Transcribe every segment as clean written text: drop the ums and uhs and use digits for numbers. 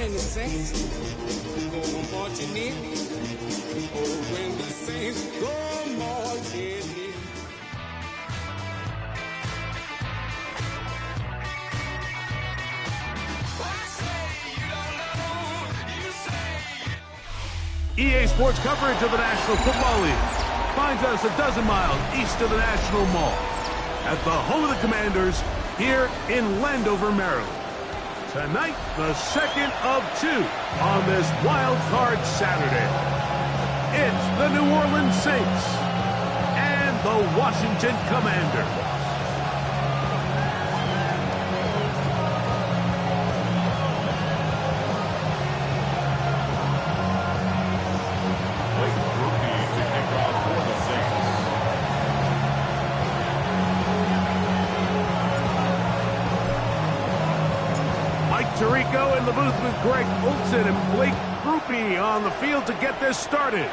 when the saints go marching in. Oh, when the saints go marching in. EA Sports coverage of the National Football League finds us a dozen miles east of the National Mall at the home of the Commanders here in Landover, Maryland. Tonight, the second of two on this Wild Card Saturday. It's the New Orleans Saints and the Washington Commanders. Tirico in the booth with Greg Olson and Blake Groupie on the field to get this started.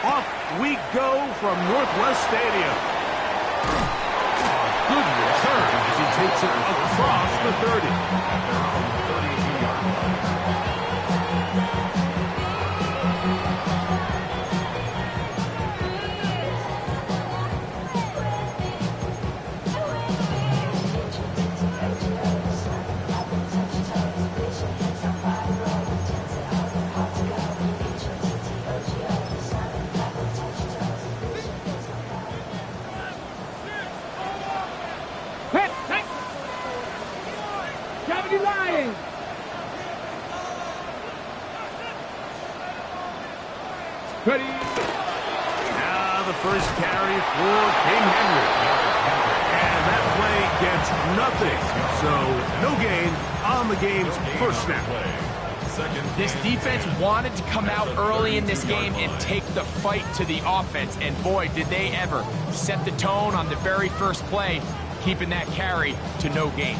Off we go from Northwest Stadium. A good return as he takes it across the 30. Ready. Now the first carry for King Henry. And that play gets nothing. So no gain on the game's first snap. This defense wanted to come out early in this game and take the fight to the offense. And boy, did they ever set the tone on the very first play, keeping that carry to no gain.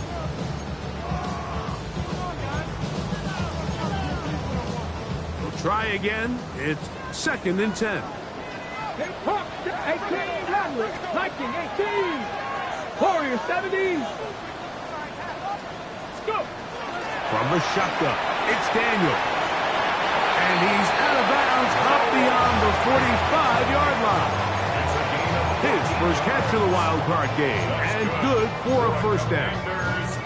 We'll try again. It's 2nd and 10. 18, Hamlet, Viking 18, Warrior 70. Let's go. From the shotgun, it's Daniel. And he's out of bounds up beyond the 45-yard line. His first catch of the wild card game, and good for a first down.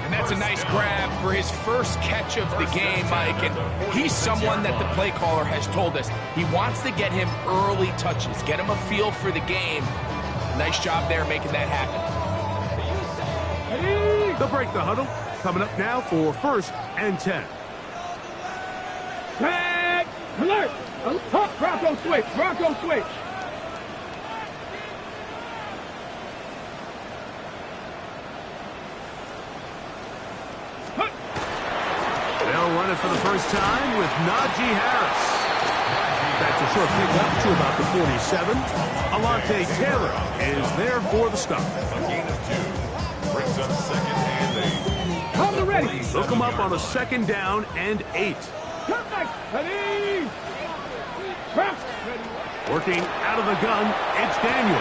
And that's a nice grab for his first catch of the game, Mike. And he's someone that the play caller has told us he wants to get him early touches, get him a feel for the game. Nice job there making that happen. They'll break the huddle. Coming up now for 1st and 10. Tag! Alert! Bronco switch! Bronco switch! They'll run it for the first time with Najee Harris. That's a short pickup to about the 47. Alante Taylor is there for the stop. A gain of 2 brings up 2nd and 8. Come ready. Look him up on a 2nd down and 8. Come back. Ready. Working out of the gun, it's Daniel.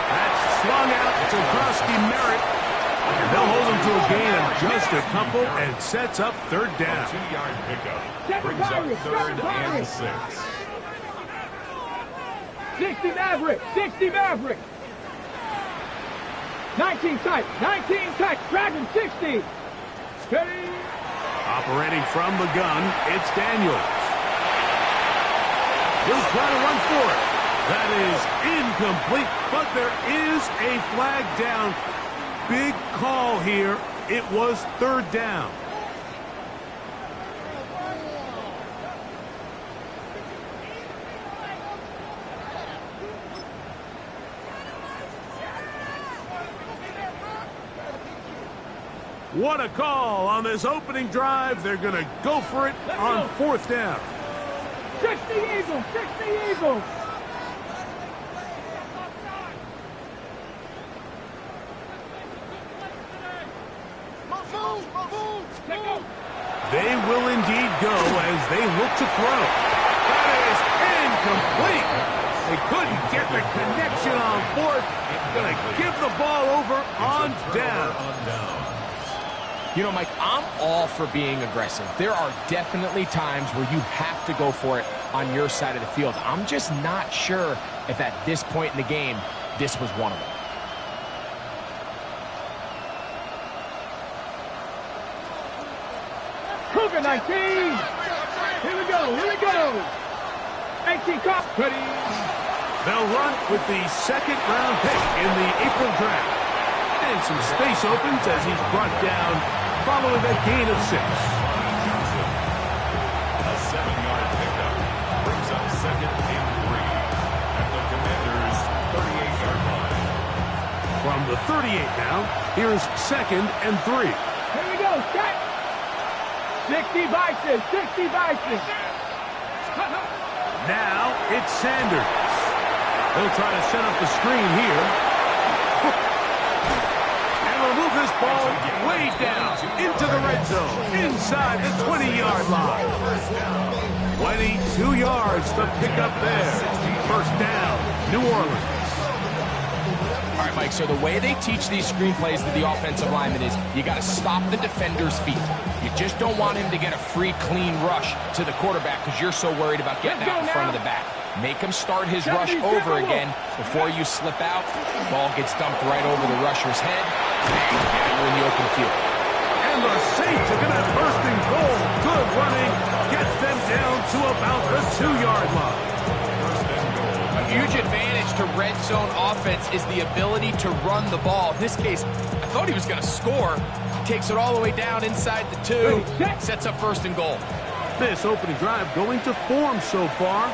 That's slung out to Krosky Merritt. And they'll hold him to a gain of just a couple and sets up 3rd down. A 2-yard pickup brings up 3rd and 6. 60 Maverick. 60 Maverick. 19 tight. 19 tight. Dragon 60. Steady. Operating from the gun, it's Daniels. He'll try to run for it. That is incomplete, but there is a flag down. Big call here. It was 3rd down. What a call on this opening drive. They're going to go for it on 4th down. 60 Eagles. 60 Eagles. They will indeed go as they look to throw. That is incomplete. They couldn't get the connection on 4th. Going to give the ball over on down. You know, Mike, I'm all for being aggressive. There are definitely times where you have to go for it on your side of the field. I'm just not sure if at this point in the game, this was one of them. Cougar 19. Here we go. Here we go. 19 cop. Ready. They'll run with the second-round pick in the April draft. And some space opens as he's brought down following that gain of 6. A 7-yard pickup brings up 2nd and 3 at the Commanders' 38-yard line. From the 38 now, here's 2nd and 3. Here we go. Set. 60 Bison. 60 Bison. Now it's Sanders. He'll try to set up the screen here. And will move this ball way down into the red zone, inside the 20-yard line. 22 yards to pick up there. First down, New Orleans. All right, Mike, so the way they teach these screenplays to the offensive lineman is you got to stop the defender's feet. You just don't want him to get a free, clean rush to the quarterback because you're so worried about getting out in front of the back. Make him start his rush over again before you slip out. Ball gets dumped right over the rusher's head. Bang, now you're in the open field. And the Saints are going to first and goal. Good running. Gets them down to about the 2-yard line. A huge advantage to red zone offense is the ability to run the ball. In this case, I thought he was going to score. Takes it all the way down inside the 2. Sets up first and goal. This opening drive going to form so far.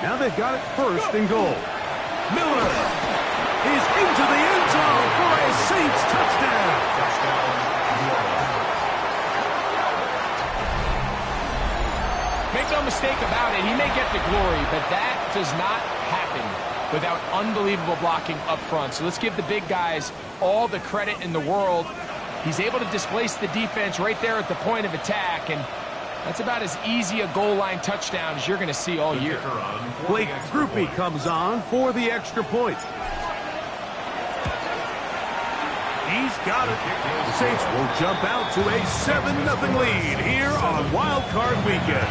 Now they've got it first and goal. Miller is into the end zone for a Saints touchdown. Make no mistake about it, he may get the glory, but that does not happen without unbelievable blocking up front. So let's give the big guys all the credit in the world. He's able to displace the defense right there at the point of attack, and that's about as easy a goal line touchdown as you're going to see all year. Blake Groupie comes on for the extra point. He's got it. The Saints will jump out to a 7-0 lead here on Wild Card Weekend.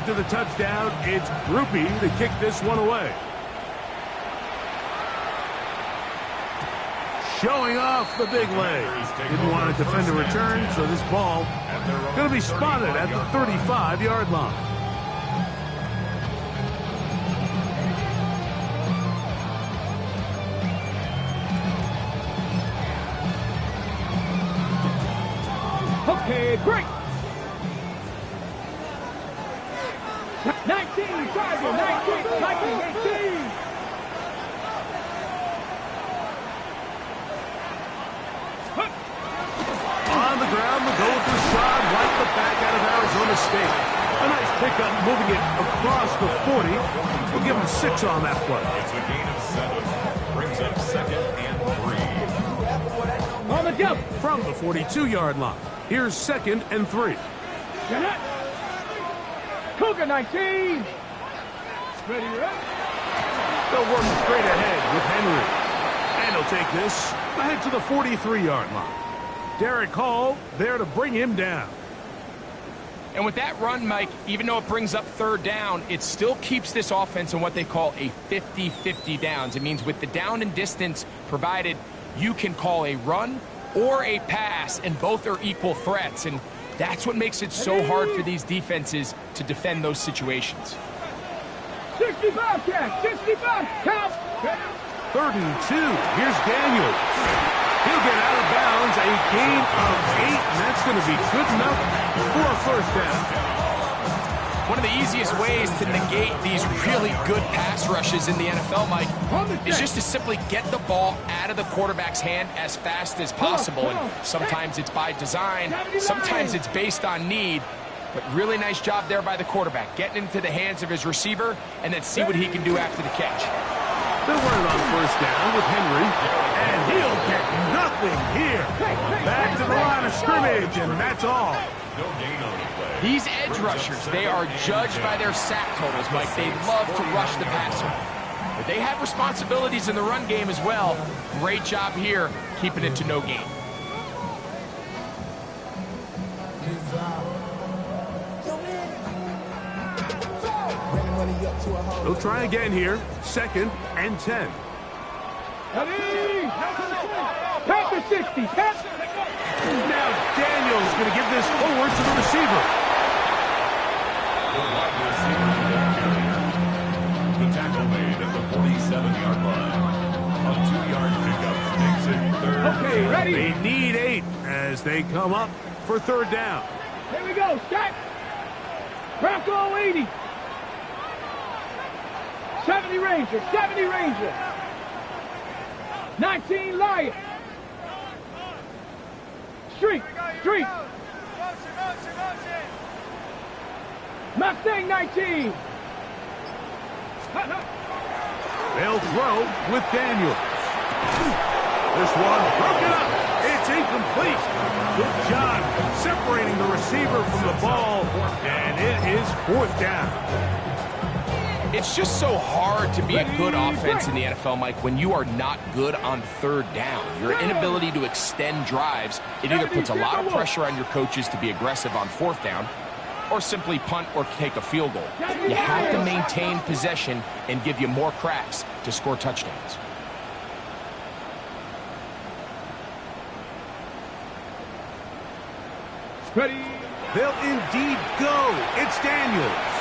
To the touchdown, it's Groupie to kick this one away. Showing off the big leg. Didn't want to defend a return, so this ball going to be spotted at the 35-yard line. Okay, break. 19, Tiger, 19, 18. On the ground, we'll go with Rashad right the back out of Arizona State. A nice pickup, moving it across the 40. We'll give him 6 on that play. It's a gain of 7. Brings up 2nd and 3. On the jump. From the 42-yard line, here's 2nd and 3. Get it. Cougar 19. Ready, up. They'll work straight ahead with Henry. And he'll take this ahead to the 43-yard line. Derek Hall there to bring him down. And with that run, Mike, even though it brings up 3rd down, it still keeps this offense in what they call a 50-50 downs. It means with the down and distance provided, you can call a run or a pass, and both are equal threats. And that's what makes it so hard for these defenses to defend those situations. 65, Cat, 65, count. 3rd and 2. Here's Daniels. He'll get out of bounds, a gain of 8, and that's going to be good enough for a first down. One of the easiest ways to negate these really good pass rushes in the NFL, Mike, is just to simply get the ball out of the quarterback's hand as fast as possible. And sometimes it's by design, sometimes it's based on need. But really nice job there by the quarterback, getting into the hands of his receiver and then see what he can do after the catch. They're running on first down with Henry, and he'll get nothing here. Back to the line of scrimmage, and that's all. No gain on the play. These edge rushers, they are judged by their sack totals, Mike. They love to rush the passer. But they have responsibilities in the run game as well. Great job here, keeping it to no gain. They'll try again here. 2nd and 10. Pass the 60. Pass. Now Daniels going to give this forward to the receiver. The wide receiver carry. The tackle made at the 47-yard line. A 2-yard pickup makes it 3rd. Okay, ready? They need 8 as they come up for 3rd down. Here we go. Stack. Bronco 80. 70 Ranger. 70 Ranger. 19 Lion. Street. Street. Mustang 19. They'll throw with Daniels. This one broken up. It's incomplete. Good job separating the receiver from the ball, and it is 4th down. It's just so hard to be a good offense in the NFL, Mike, when you are not good on 3rd down. Your inability to extend drives, it either puts a lot of pressure on your coaches to be aggressive on 4th down or simply punt or take a field goal. You have to maintain possession and give you more cracks to score touchdowns. Ready? They'll indeed go. It's Daniels.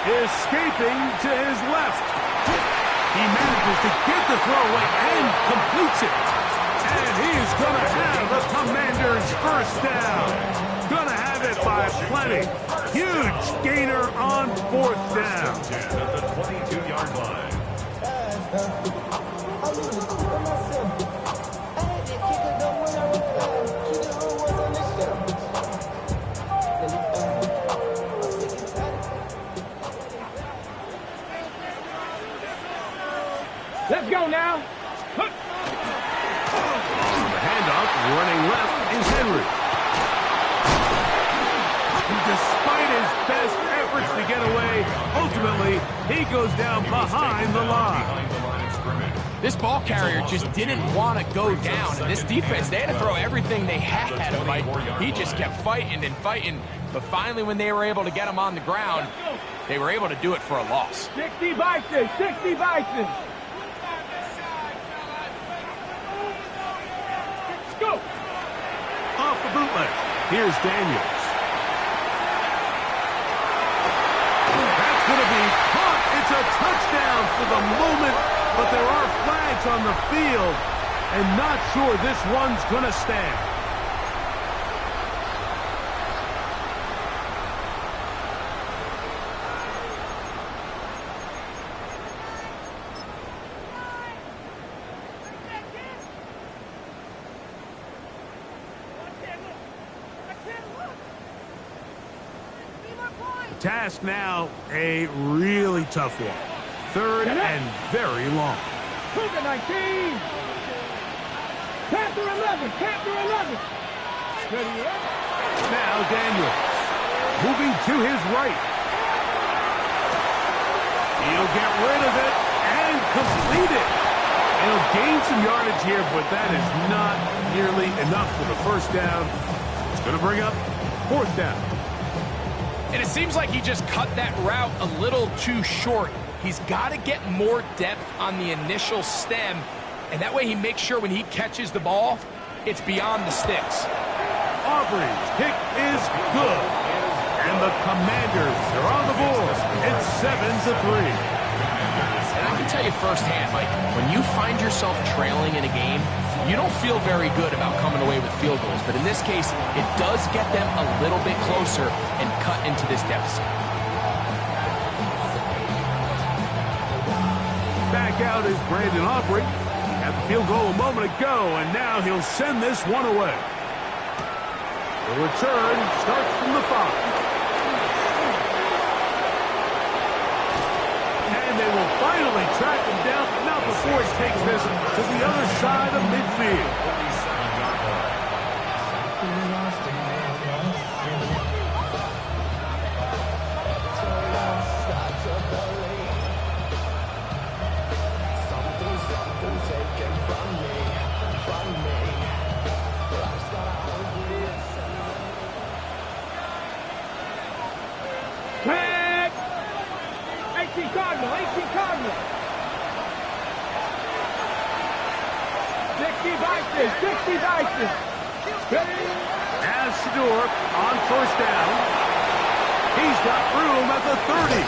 Escaping to his left. He manages to get the throw away and completes it. And he is going to have the Commanders' 1st down. Going to have it by plenty. Huge gainer on 4th down. 10 at the 22-yard line. Let's go now. On the handoff, running left is Henry. And despite his best efforts to get away, ultimately, he goes down behind the line. This ball carrier just didn't want to go down. And this defense, they had to throw everything they had at him, Mike. He just kept fighting and fighting. But finally, when they were able to get him on the ground, they were able to do it for a loss. 60 Bison. 60 Bison. Go. Off the bootleg. Here's Daniels. That's going to be caught. It's a touchdown for the moment, but there are flags on the field, and not sure this one's going to stand. Task now, a really tough one. 3rd and very long. Cougar 19. Panther 11. Panther 11. Now Daniels moving to his right. He'll get rid of it and complete it. He'll gain some yardage here, but that is not nearly enough for the 1st down. It's going to bring up 4th down. And it seems like he just cut that route a little too short. He's got to get more depth on the initial stem, and that way he makes sure when he catches the ball, it's beyond the sticks. Aubrey's kick is good, and the Commanders are on the board. It's 7-3. And I can tell you firsthand, Mike, when you find yourself trailing in a game, you don't feel very good about coming away with field goals. But in this case, it does get them a little bit closer and cut into this deficit. back out is Brandon Aubrey. He had the field goal a moment ago, and now he'll send this one away. The return starts from the 5. And they will finally track him down, but not before he takes this to the other side of midfield. Tag! 18 Cardinal, 18 Cardinal. 60 Vices, 60 Vices. Ready? As Shador on first down. He's got room at the 30.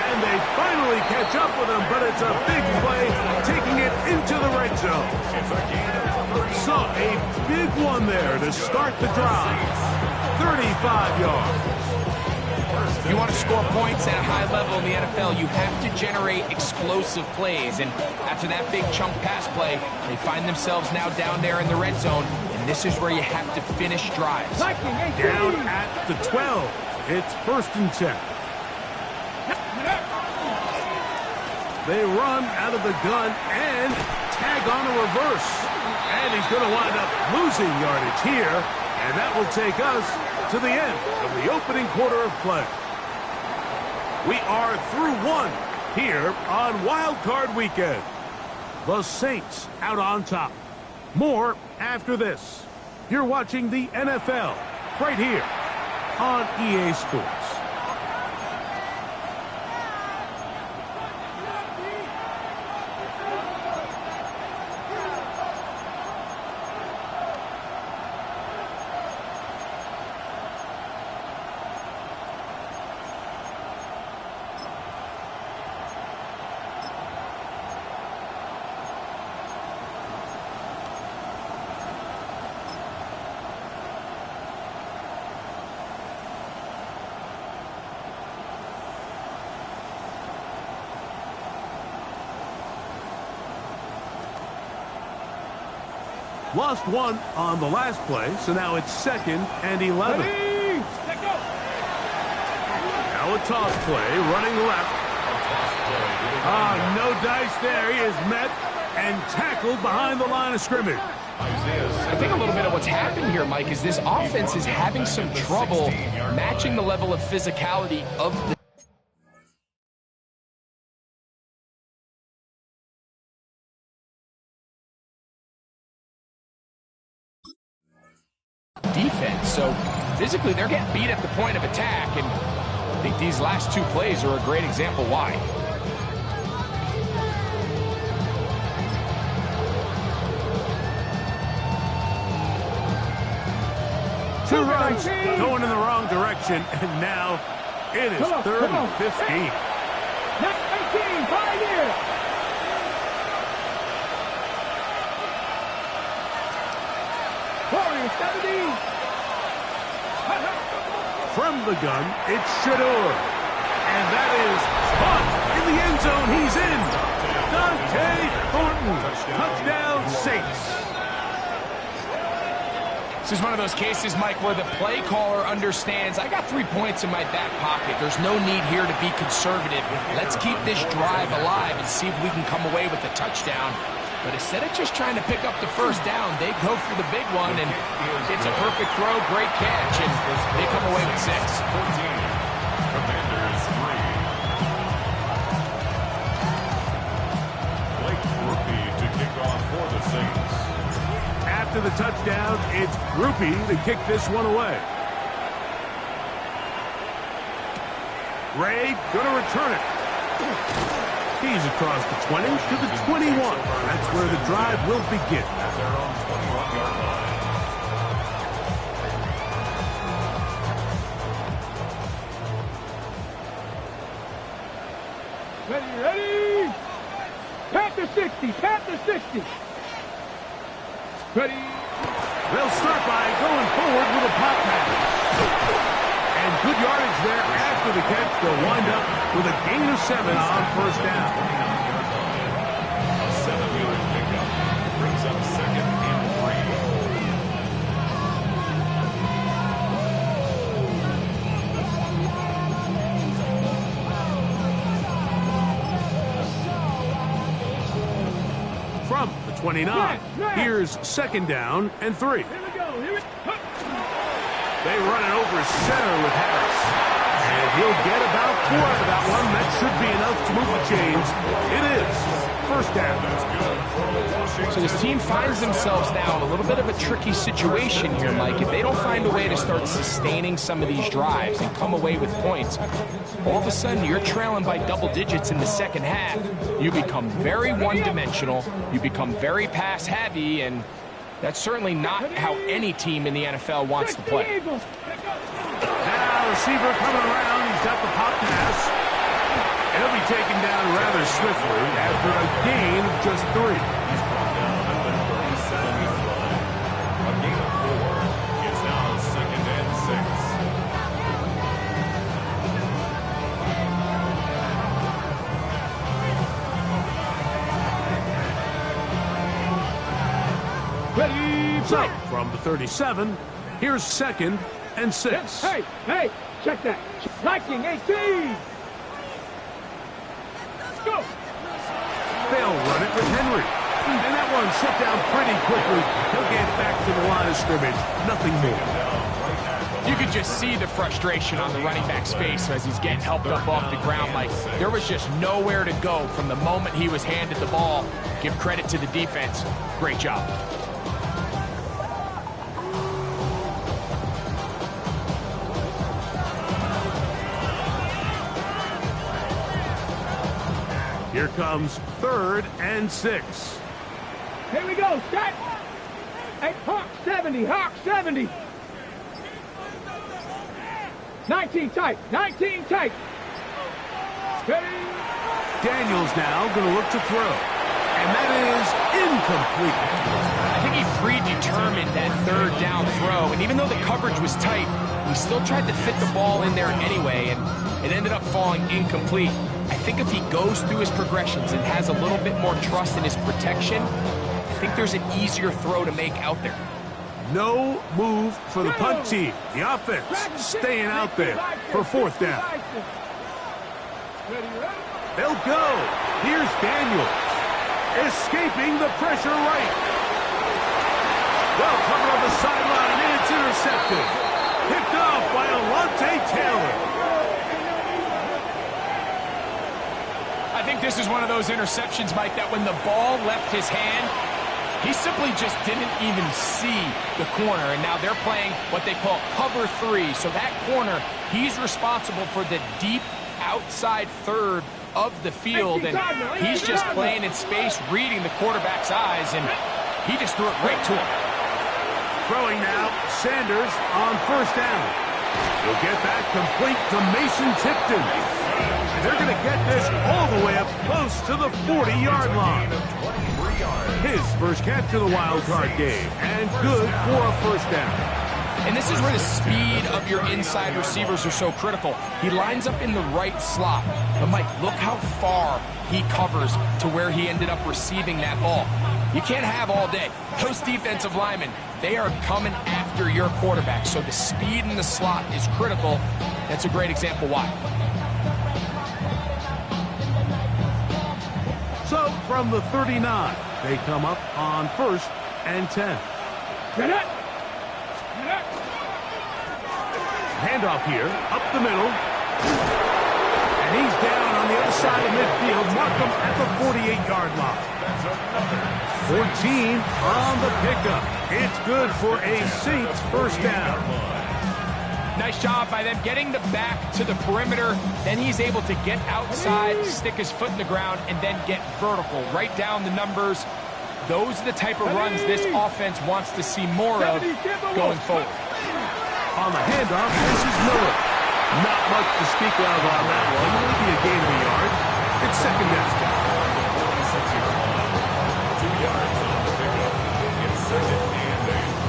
And they finally catch up with him, but it's a big play, taking it into the red zone. So a big one there to start the drive. 35 yards. If you want to score points at a high level in the NFL, you have to generate explosive plays. And after that big chunk pass play, they find themselves now down there in the red zone. And this is where you have to finish drives. Down at the 12. It's 1st and 10. They run out of the gun and tag on a reverse. And he's going to wind up losing yardage here. And that will take us to the end of the opening quarter of play. We are through one here on Wild Card Weekend. The Saints out on top. More after this. You're watching the NFL right here on EA Sports. Lost one on the last play, so now it's 2nd and 11. Now a toss play, running left. No dice there. He is met and tackled behind the line of scrimmage. I think a little bit of what's happened here, Mike, is this offense is having some trouble matching the level of physicality of the defense. So physically they're getting beat at the point of attack, and I think these last 2 plays are a great example why. Two runs going in the wrong direction, and now it is 3rd and 15. 19, 5 years. From the gun, it's Shador. And that is caught in the end zone. He's in. Dante Thornton. Touchdown, Saints. This is one of those cases, Mike, where the play caller understands, I got 3 points in my back pocket. There's no need here to be conservative. Let's keep this drive alive and see if we can come away with a touchdown. But instead of just trying to pick up the first down, they go for the big one, and it's a perfect throw, great catch, and they come away with 6. Commanders 3. Blake Groupie to kick off for the Saints. After the touchdown, it's Groupie to kick this one away. Ray gonna return it. He's across the 20 to the 21. That's where the drive will begin. At their own 21-yard line. Ready? Panther 60, Panther 60. Ready? They'll start by going forward with a pop pass. And good yardage there after the catch. They'll wind up with a gain of 7 on first down. 29. Here's 2nd down and 3. Here we go. Here we go. They run it over center with Harris. And he'll get about 4 out of that one. That should be enough to move the chains. It is 1st down. So this team finds themselves now in a little bit of a tricky situation here, Mike. If they don't find a way to start sustaining some of these drives and come away with points, all of a sudden you're trailing by double digits in the 2nd half. You become very one-dimensional. You become very pass-heavy, and that's certainly not how any team in the NFL wants to play. Now receiver coming around. He's got the pop pass. And he'll be taken down rather swiftly after a gain of just 3. He's brought down at the 37-yard line. A gain of 4. It's now 2nd and 6. Ready, So, play. from the 37, here's 2nd and 6. Hey, hey, check that. Liking 18. Go. They'll run it with Henry. And that one shut down pretty quickly. He'll get back to the line of scrimmage. Nothing more. You could just see the frustration on the running back's face as he's getting helped up off the ground. Like, there was just nowhere to go from the moment he was handed the ball. Give credit to the defense. Great job. Here comes 3rd and 6. Here we go. Set. Hey, Hawk 70. Hawk 70. 19 tight. 19 tight. Ready. Daniels now going to look to throw. And that is incomplete. I think he predetermined that 3rd down throw, and even though the coverage was tight, he still tried to fit the ball in there anyway, and it ended up falling incomplete. I think if he goes through his progressions and has a little bit more trust in his protection, I think there's an easier throw to make out there. No move for the punt team. The offense staying out there for 4th down. They'll go. Here's Daniels. Escaping the pressure right. Well covered on the sideline, and it's intercepted. Picked off by Alontae Taylor. I think this is one of those interceptions, Mike, that when the ball left his hand, he simply just didn't even see the corner, and now they're playing what they call cover 3. So that corner, he's responsible for the deep outside 3rd of the field, and he's just playing in space, reading the quarterback's eyes, and he just threw it right to him. Throwing now, Sanders on 1st down. He'll get that complete to Mason Tipton. And they're going to get this all the way up close to the 40-yard line. His first catch of the wild card game, and good for a 1st down. And this is where the speed of your inside receivers are so critical. He lines up in the right slot. But, Mike, look how far he covers to where he ended up receiving that ball. You can't have all day. Those defensive linemen, they are coming after your quarterback. So the speed in the slot is critical. That's a great example why. So, from the 39, they come up on 1st and 10. Get it. Handoff here, up the middle. And he's down on the other side of midfield. Markham at the 48-yard line. 14 on the pickup. It's good for a Saints 1st down. Nice job by them getting the back to the perimeter. Then he's able to get outside, stick his foot in the ground, and then get vertical. Right down the numbers. Those are the type of runs this offense wants to see more of going forward. On the handoff, this is Miller. Not much to speak of on that one. Maybe a gain of a yard. It's 2nd down. 2 yards on the pickup. It's 2nd and 8.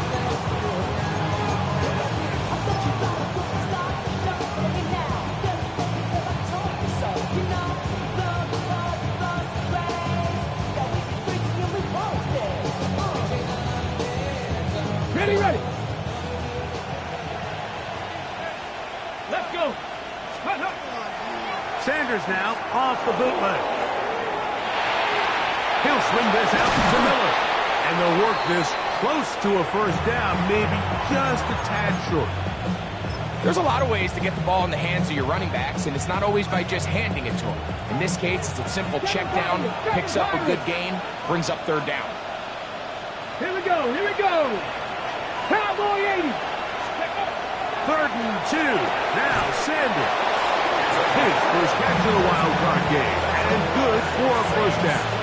Ready. Let's go. Sanders now off the bootleg. He'll swing this out to Miller. And they'll work this close to a first down, maybe just a tad short. There's a lot of ways to get the ball in the hands of your running backs, and it's not always by just handing it to them. In this case, it's a simple check down, picks up a good gain, brings up third down. Here we go, here we go. Cowboy 80. 3rd and 2. Now Sanders. His first catch of the wild card game, and good for a first down.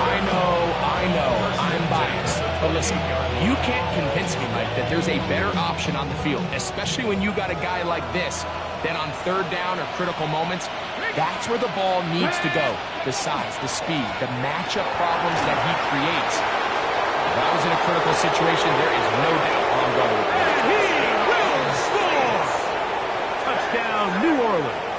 I know, I'm biased. But listen, you can't convince me, Mike, that there's a better option on the field, especially when you got a guy like this, then on third down or critical moments, that's where the ball needs to go. The size, the speed, the matchup problems that he creates. If I was in a critical situation, there is no doubt where I'm going with that. And he will score! Touchdown, New Orleans.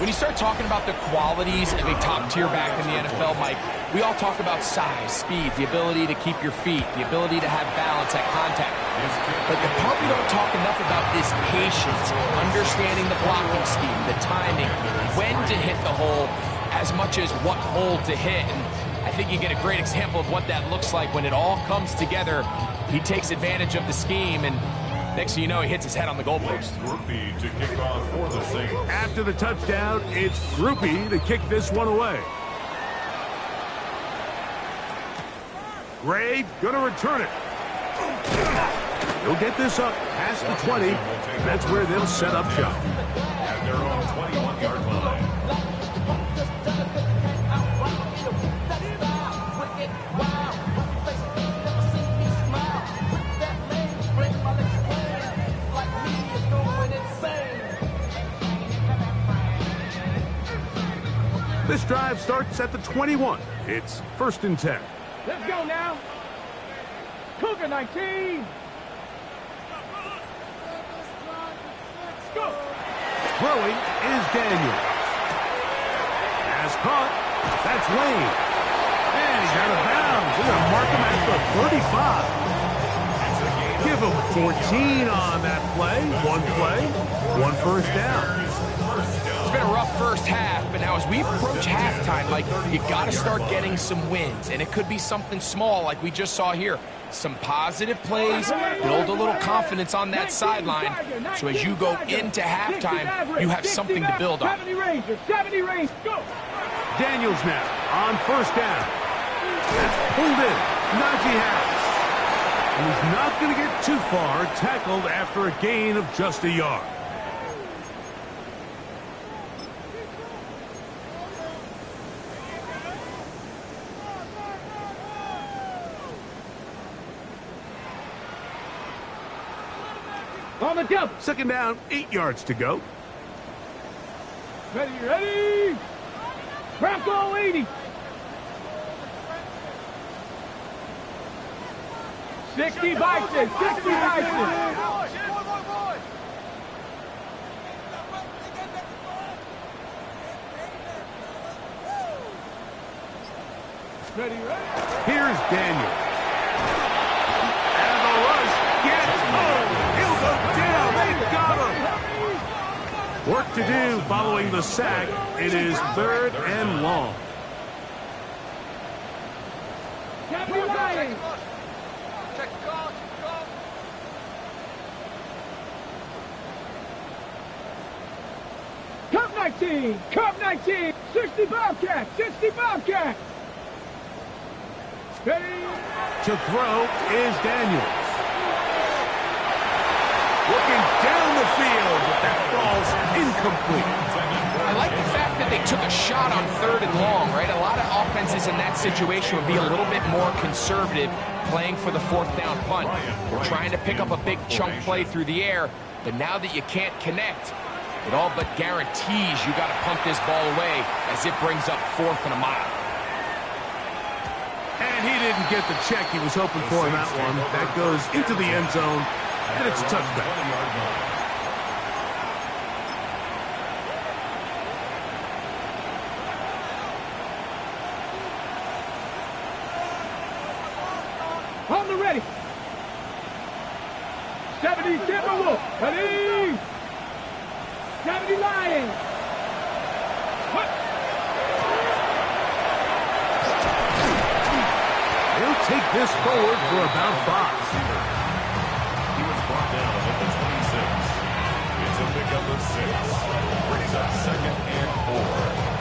When you start talking about the qualities of a top-tier back in the NFL, Mike, we all talk about size, speed, the ability to keep your feet, the ability to have balance at contact. But the part we don't talk enough about is patience, understanding the blocking scheme, the timing, when to hit the hole, as much as what hole to hit. And I think you get a great example of what that looks like when it all comes together. He takes advantage of the scheme, and next thing you know, he hits his head on the goalpost. Groupie to kick off for the Saints. After the touchdown, it's Groupie to kick this one away. Gray gonna return it. He'll get this up past the 20. That's where they'll set up shop. At their own 21-yard line. This drive starts at the 21. It's 1st and 10. Let's go now. Cougar 19. Go. Throwing is Daniel. Pass caught. That's Lane. And he's out of bounds. They're going to mark him at the 35. Give him 14 on that play. One first down. It's been a rough first half, but now as we approach halftime, like, you got to start getting some wins, and it could be something small like we just saw here. Some positive plays, build a little confidence on that sideline, so as you go into halftime, you have something to build on. 70 range, go! Daniels now on first down. That's pulled in. Najee Harris. And he's not going to get too far, tackled after a gain of just a yard. On the double. 2nd down, 8 yards to go. Ready. Bronco 80. 60 Bison. Ready. Here's Daniel. And the rush gets home. He'll go down. They got him. Work to do following the sack. It is 3rd and long. Captain Ryan. Cup 19. 60 Bobcat. Ready. To throw is Daniels. Looking down the field, but that falls incomplete. I like the fact that they took a shot on 3rd and long, right? A lot of offenses in that situation would be a little bit more conservative playing for the 4th down punt. They're trying to pick up a big chunk play through the air, but now that you can't connect, it all but guarantees you got to punt this ball away as it brings up 4th and a mile. And he didn't get the check he was hoping for in that one. That goes into the end zone, and it's a touchback. On the ready. 70 Timberwolf. Ready. 70 Lions. He'll take this forward for about 5. He was brought down at the 26. It's a pickup of 6. Brings up 2nd and 4.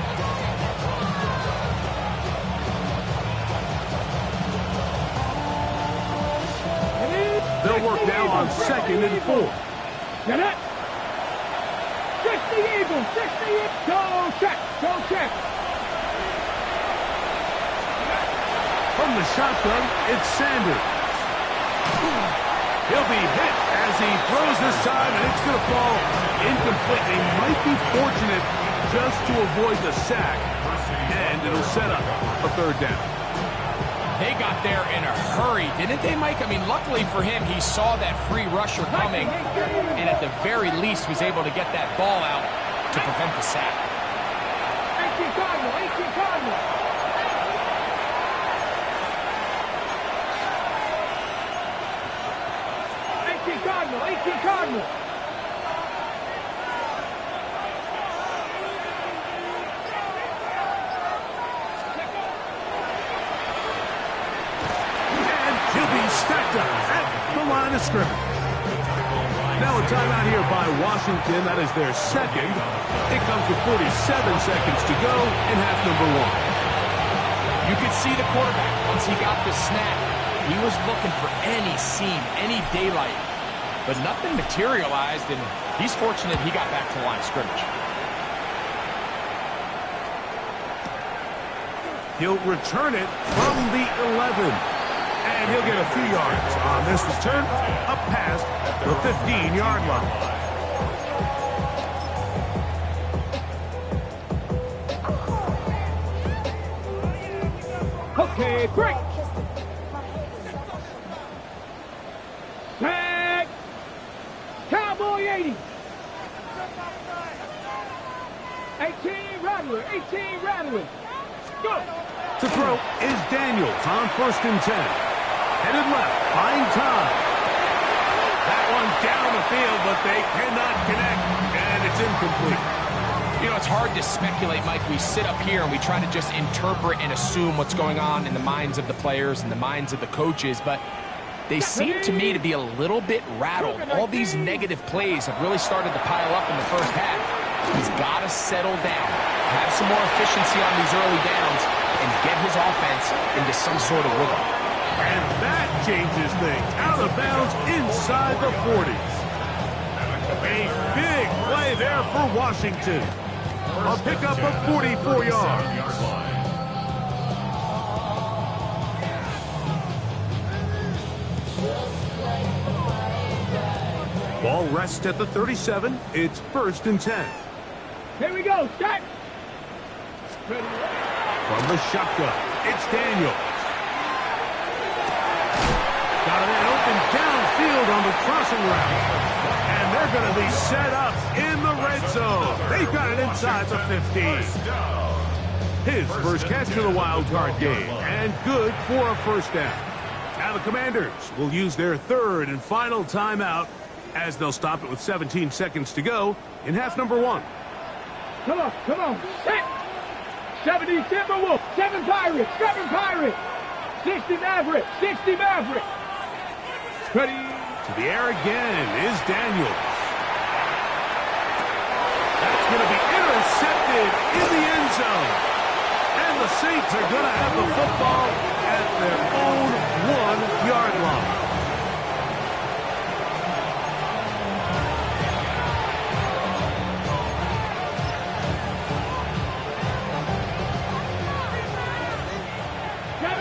They'll work now on 2nd and 4. Get it. 60 Eagles, 60 Eagles. Go check, go check. From the shotgun, it's Sanders. He'll be hit as he throws this time, and it's going to fall incomplete. They might be fortunate just to avoid the sack, and it'll set up a 3rd down. They got there in a hurry, didn't they, Mike? I mean, luckily for him, he saw that free rusher coming, and at the very least was able to get that ball out to prevent the sack. 18 Cardinal, 18 Cardinal. Cardinal, 18 Cardinal. And he'll be stacked up at the line of scrimmage. Now a timeout here by Washington. That is their 2nd. It comes with 47 seconds to go in half number 1. You could see the quarterback once he got the snap. He was looking for any seam, any daylight. But nothing materialized, and he's fortunate he got back to the line of scrimmage. He'll return it from the 11. And he'll get a few yards on this return, up past the 15-yard line. Okay, break. Tag. Cowboy 80. 18 Rattler, 18 Rattler. Go. To throw is Daniels on 1st and 10. Headed left, buying time. That one down the field, but they cannot connect, and it's incomplete. You know, it's hard to speculate, Mike. We sit up here and we try to just interpret and assume what's going on in the minds of the players and the minds of the coaches, but they seem to me to be a little bit rattled. All these negative plays have really started to pile up in the first half. He's got to settle down, have some more efficiency on these early downs, and get his offense into some sort of rhythm. And that changes things. Out of bounds inside the 40s. A big play there for Washington. A pickup of 44 yards. Ball rests at the 37. It's 1st and 10. Here we go, start. From the shotgun, it's Daniels. Got a man open downfield on the crossing route. And they're going to be set up in the red zone. They've got it inside the 15. His first catch of the wild card game, and good for a 1st down. Now the Commanders will use their 3rd and final timeout as they'll stop it with 17 seconds to go in half number 1. Come on, come on. Set. 70 Timberwolves, 7 Pirates, 7 Pirates. 60 Mavericks, 60 Mavericks. Ready. To the air again is Daniels. That's going to be intercepted in the end zone. And the Saints are going to have the football at their own 1-yard line.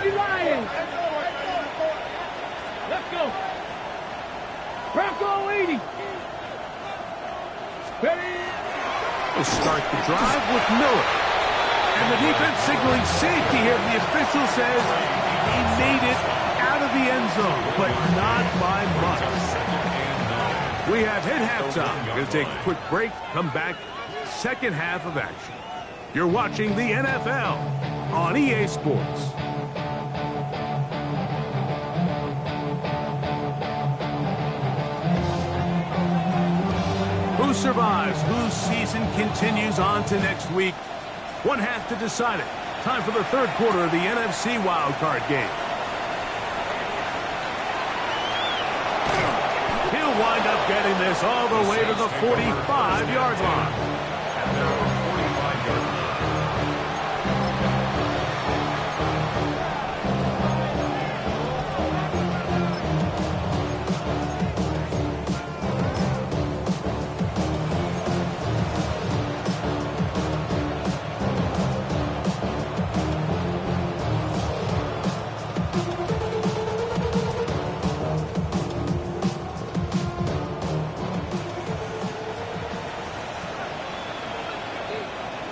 Lions. Let's go. Bronco 80. Ready. We'll start the drive with Miller. And the defense signaling safety here. The official says he made it out of the end zone, but not by much. We have hit halftime. We're going to take a quick break, come back, 2nd half of action. You're watching the NFL on EA Sports. Who survives? Whose season continues on to next week? One half to decide it. Time for the third quarter of the NFC wildcard game. He'll wind up getting this all the way to the 45-yard line. At their 45-yard line.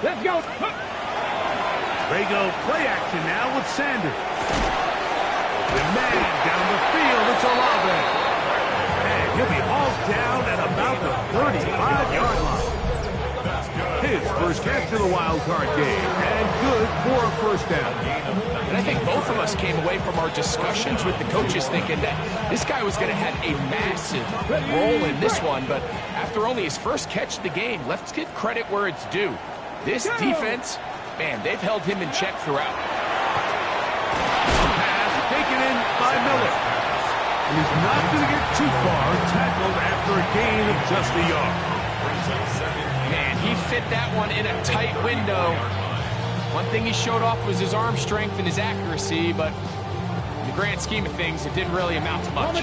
Let's go. They go play action now with Sanders. The man down the field, it's Olave. And he'll be hauled down at about the 35-yard line. His first catch of the wild card game, and good for a first down. And I think both of us came away from our discussions with the coaches thinking that this guy was going to have a massive role in this one, but after only his first catch of the game, let's give credit where it's due. This defense, man, they've held him in check throughout. Pass taken in by Miller. And he's not going to get too far, tackled after a gain of just a yard. Man, he fit that one in a tight window. One thing he showed off was his arm strength and his accuracy, but in the grand scheme of things, it didn't really amount to much.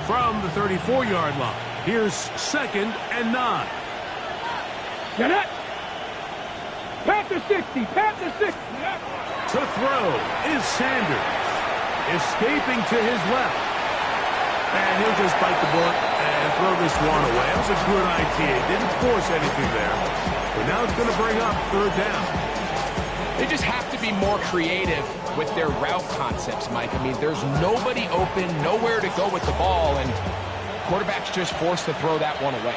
From the 34-yard line, here's 2nd and 9. Get it. Panther 60. Panther 60. To throw is Sanders. Escaping to his left. And he'll just bite the bullet and throw this one away. That was a good idea. Didn't force anything there. But now it's going to bring up 3rd down. They just have to be more creative with their route concepts, Mike. I mean, there's nobody open, nowhere to go with the ball, and quarterback's just forced to throw that one away.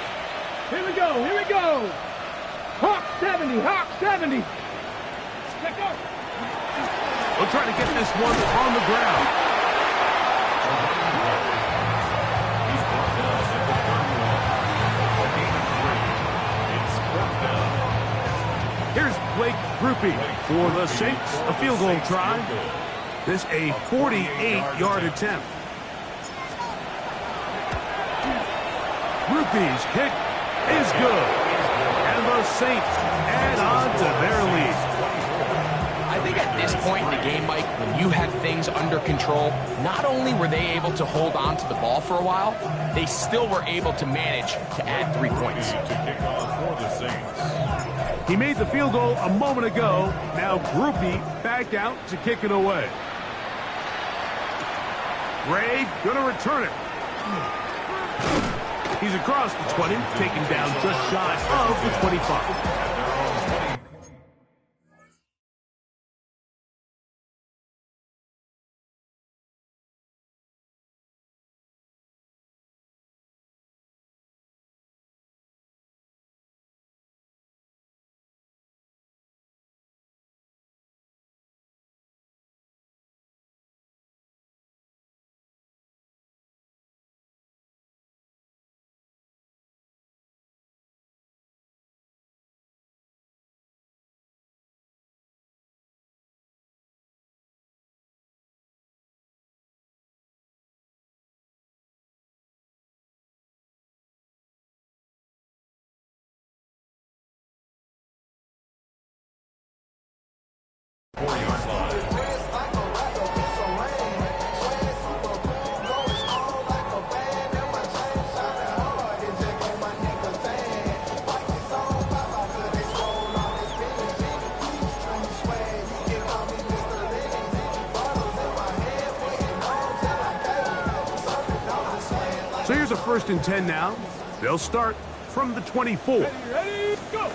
Here we go. Here we go. Hawk 70. Hawk 70. Let's go. We'll try to get this one on the ground. He's brought down at the 31. A gain of 3. It's 4th down. Here's Blake Groupie for the Saints, a field goal try. This a 48-yard attempt. Groupie's kick is good. And the Saints add on to their lead. I think at this point in the game, Mike, when you have things under control, not only were they able to hold on to the ball for a while, they still were able to manage to add 3 points. To kick off for the Saints. He made the field goal a moment ago. Now Groupie back out to kick it away. Ray gonna return it. He's across the 20, taken down just shy of the 25. So here's a 1st and 10 now. They'll start from the 24. Ready, go.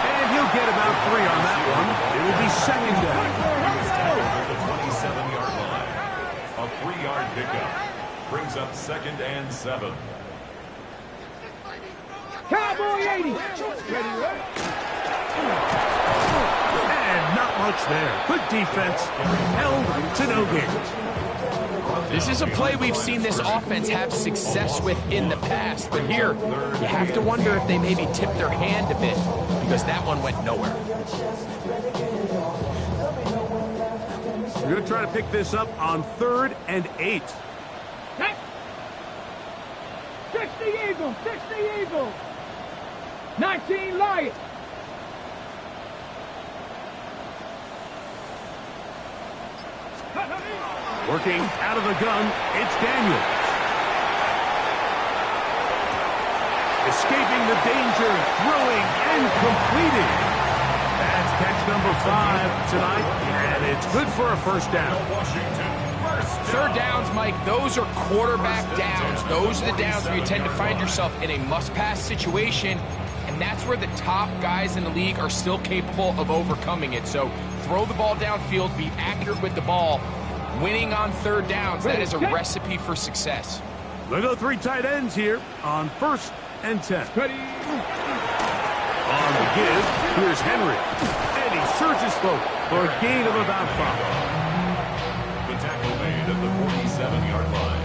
And he'll get about 3 on that one. It will be 2nd down. The 27-yard line. A 3-yard pickup brings up 2nd and 7. Cowboy 80. Ready. And not much there. Good defense. Held to no gain. This is a play we've seen this offense have success with in the past, but here, you have to wonder if they maybe tipped their hand a bit, because that one went nowhere. We're going to try to pick this up on 3rd and 8. 60 Eagles, 60 Eagles. 19 Lions. Working out of the gun, it's Daniel. Escaping the danger, throwing and completing. That's catch number 5 tonight, and it's good for a first down. Third downs, Mike, those are quarterback downs. Those are the downs where you tend to find yourself in a must-pass situation, and that's where the top guys in the league are still capable of overcoming it. So throw the ball downfield, be accurate with the ball. Winning on third downs, that is a recipe for success. We'll go 3 tight ends here on 1st and 10. Ready. On the give, here's Henry. And he surges forward for a gain of about 5. The tackle made at the 47-yard line.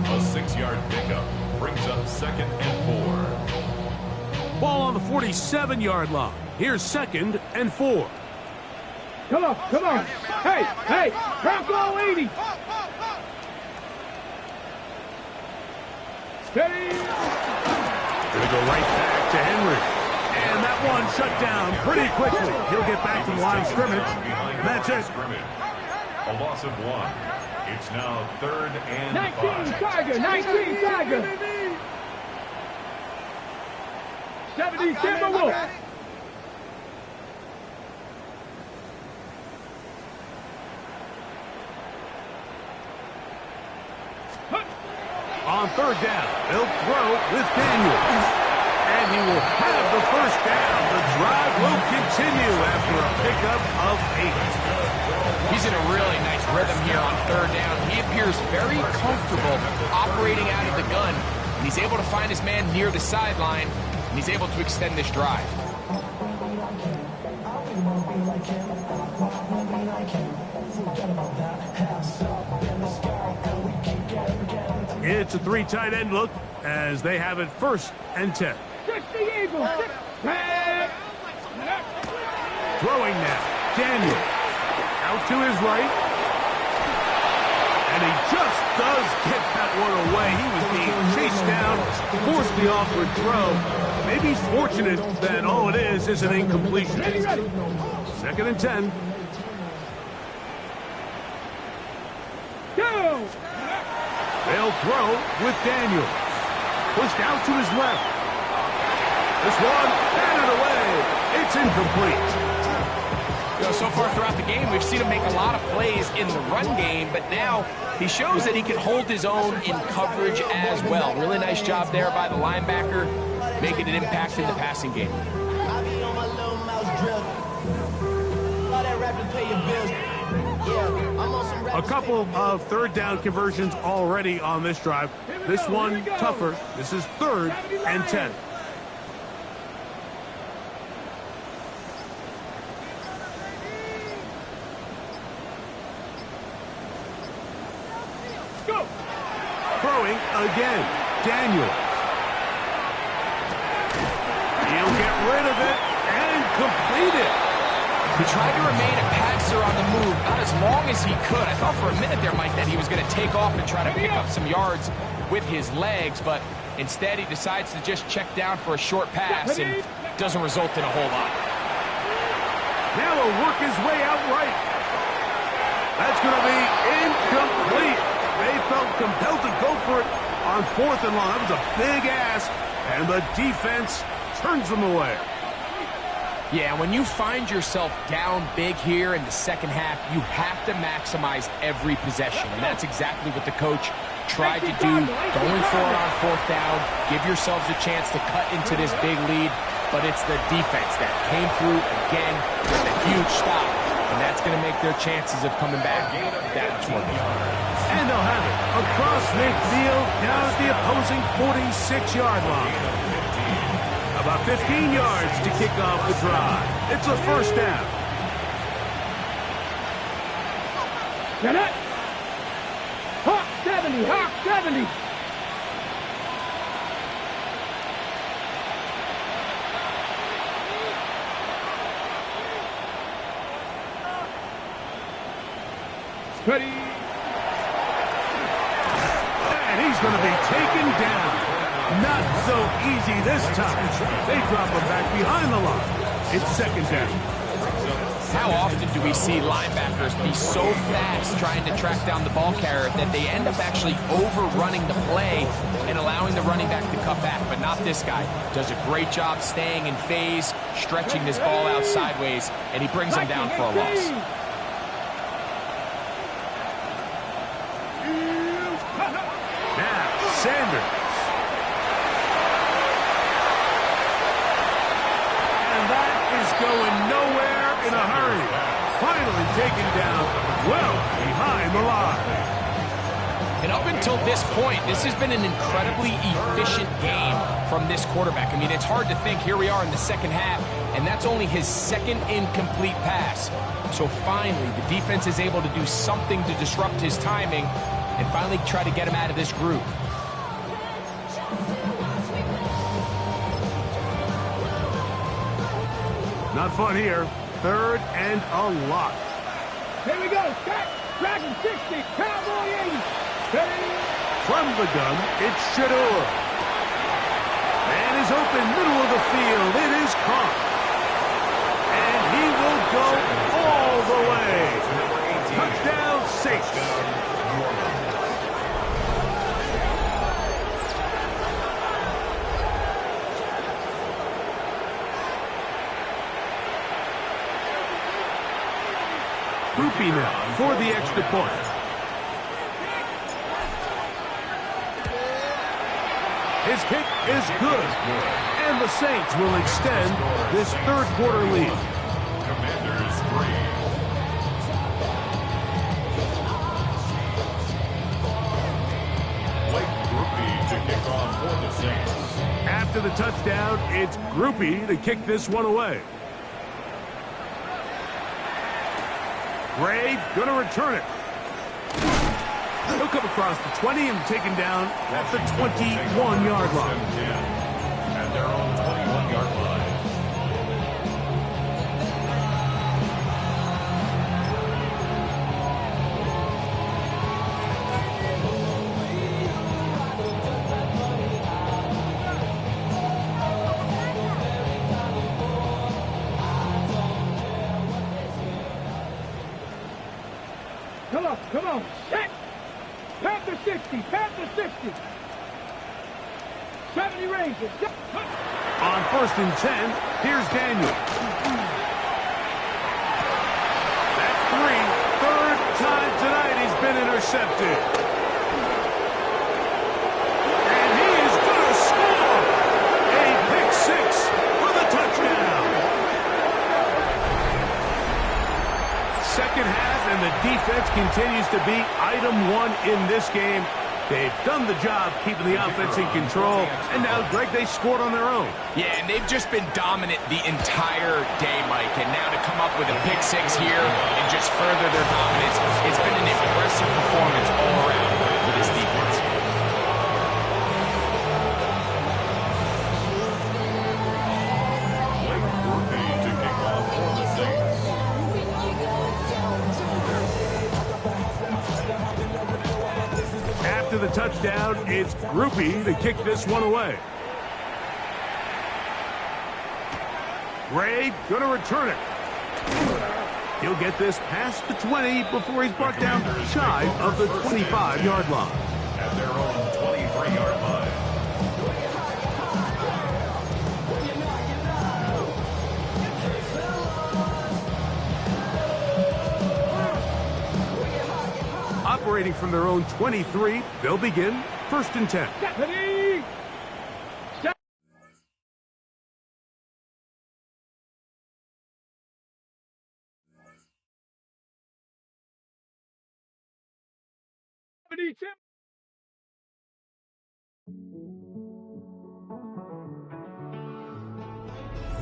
A 6-yard pickup brings up 2nd and 4. Ball on the 47-yard line. Here's 2nd and 4. Come on, come on. Hey, hey, Bronco 80. Steady. Gonna go right back to Henry. And that one shut down pretty quickly. He'll get back to the line of scrimmage. And that's it. A loss of 1. It's now 3rd and 19 5. Tiger, 19 Tiger. 70 Timberwolves. On 3rd down, they'll throw with Daniel. And he will have the first down. The drive will continue after a pickup of 8. He's in a really nice rhythm here on 3rd down. He appears very comfortable operating out of the gun. And he's able to find his man near the sideline, and he's able to extend this drive. It's a 3 tight end look as they have it 1st and 10. 60 Eagles. Throwing now, Daniel. Out to his right. And he just does get that one away. He was being chased down, forced the awkward throw. Maybe he's fortunate that all it is an incompletion. 2nd and 10. Go. They'll throw with Daniel. Pushed out to his left. This one, batted away. It's incomplete. You know, so far throughout the game, we've seen him make a lot of plays in the run game, but now he shows that he can hold his own in coverage as well. Really nice job there by the linebacker, making an impact in the passing game. A couple of 3rd down conversions already on this drive. This one tougher. This is 3rd and 10. Go. Throwing again. Daniel. He'll get rid of it and complete it. He tried to remain a passer on the move, not as long as he could. I thought for a minute there, Mike, that he was going to take off and try to pick up some yards with his legs, but instead he decides to just check down for a short pass and doesn't result in a whole lot. Now he'll work his way out right. That's going to be incomplete. They felt compelled to go for it on 4th and long. That was a big ask, and the defense turns them away. Yeah, when you find yourself down big here in the second half, you have to maximize every possession, and that's exactly what the coach tried to do, going for it on 4th down. Give yourselves a chance to cut into this big lead, but it's the defense that came through again with a huge stop, and that's going to make their chances of coming back that much more difficult. And they'll have it across midfield down at the opposing 46-yard line. About 15 yards to kick off the drive. It's a 1st down. Get it. Hot 70, Hawk 70. Ready. And he's going to be taken down. Not so easy this time. They drop him back behind the line. It's second down. How often do we see linebackers be so fast trying to track down the ball carrier that they end up actually overrunning the play and allowing the running back to cut back? But not this guy. Does a great job staying in phase, stretching this ball out sideways, and he brings him down for a loss. Now, Sanders. And that is going nowhere in a hurry. Finally taken down well behind the line. And up until this point, this has been an incredibly efficient game from this quarterback. I mean, it's hard to think. Here we are in the second half, and that's only his second incomplete pass. So finally, the defense is able to do something to disrupt his timing and finally try to get him out of this groove. Not fun here. Third and a lot. Here we go. Cut. Dragon 60. Cowboy 80. Ready. From the gun, it's Shador. Man is open, middle of the field. It is caught. And he will go all the way. Touchdown, Saints. Groupie now for the extra point. His kick is good. And the Saints will extend this third quarter lead. Commanders 3. Blake Groupie to kick off for the Saints. After the touchdown, it's Groupie to kick this one away. Gray gonna return it. He'll come across the 20 and taken down at the 21-yard line. At their own 21-yard line. Come on. Set. Panther 60. Panther 60. 70 Rangers. On first and 10, here's Daniel. That's three. Third time tonight he's been intercepted. And he is going to score. A pick six for the touchdown. Second half, and the defense continues to be item one in this game. They've done the job keeping the offense in control, and now, Greg, they scored on their own. Yeah, and they've just been dominant the entire day, Mike. And now to come up with a pick six here and just further their dominance, it's been an impressive performance all around for this defense. Blake Groupie to kick off for the Saints. After the touchdown, it's Groupie to kick this one away. Gray gonna return it. He'll get this past the 20 before he's brought down shy of the 25-yard line. At their own 23-yard line. Operating from their own 23, they'll begin first and 10. Ready. Set.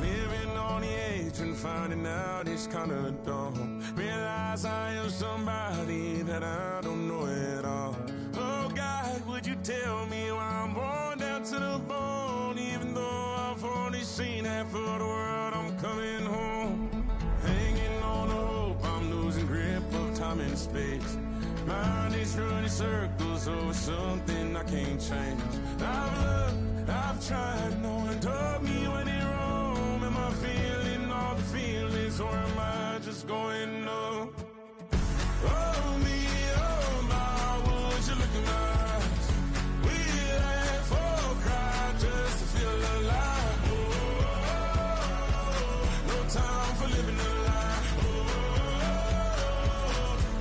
Living on the edge and finding out it's kind of dumb. Realize I am somebody that I don't know at all. Oh, God. face. Mind is running circles over something I can't change. I've loved, I've tried, no one told me when it wrong. Am I feeling all the feelings, or am I just going up? Oh me, oh my, would you look in my eyes? We laugh or cry just to feel alive. No time for living a lie.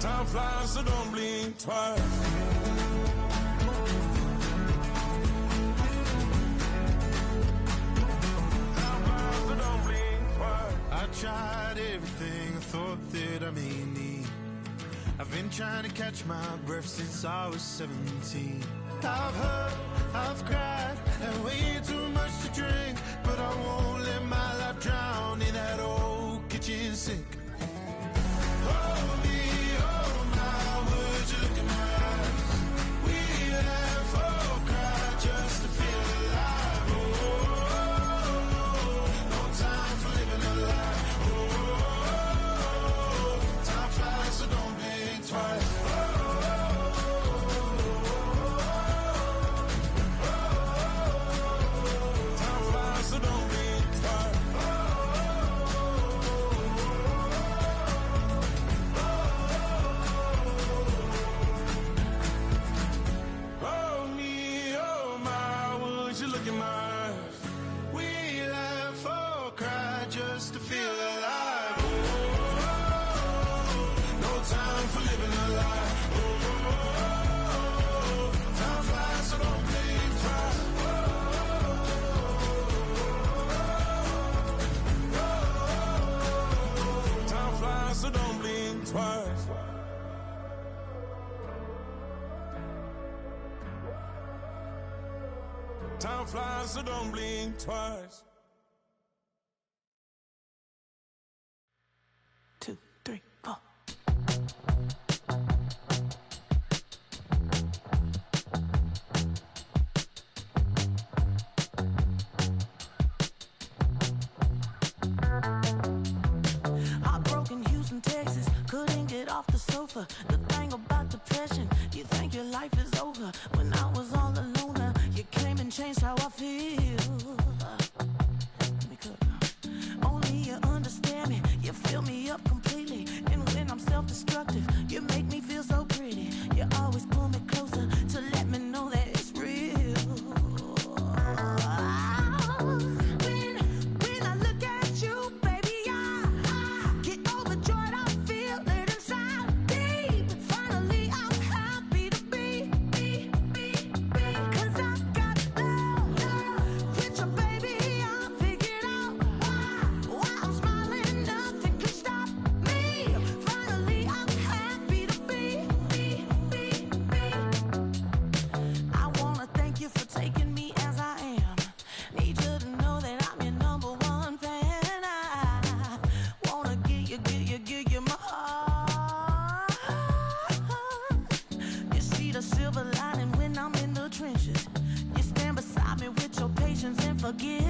Time flies, so don't blink twice. Time flies, so don't blink twice. I tried everything I thought that I may need. I've been trying to catch my breath since I was 17. I've hurt, I've cried, and way too much to drink, but I won't let my life drown in that old kitchen sink. Oh me, oh my, would you look in my eyes? We laugh or cry just to feel alive. Oh, no time for living a lie. Oh, time flies, so don't blink twice. Time flies, so don't blink twice. Oh me, oh my, would you look in my eyes? We laugh or cry just to feel alive. Oh, no time for living a lie. Oh, time flies, so don't blink twice. Time flies, so don't blink twice. Time flies, so don't blink twice. 2, 3, 4. Heartbroken Houston, Texas, couldn't get off the sofa. The thing about depression, you think your life is over. When I was all alone, you came and changed how I feel. Let me cook. Only you understand me, you fill me up completely. And when I'm self-destructive, you make me feel so pretty. You always pull me closer to let me know that it's real. When I look at you, baby, I get overjoyed. I feel it inside deep. Finally, I'm happy to be. 'Cause I got love with your baby. I figured out why I'm smiling. Nothing can stop me. Finally, I'm happy to be. I wanna thank you for taking me as I am. Need you to know that I'm your number one fan. I wanna give you my heart. You see the silver lining when I'm in the trenches. You stand beside me with your patience and forgiveness.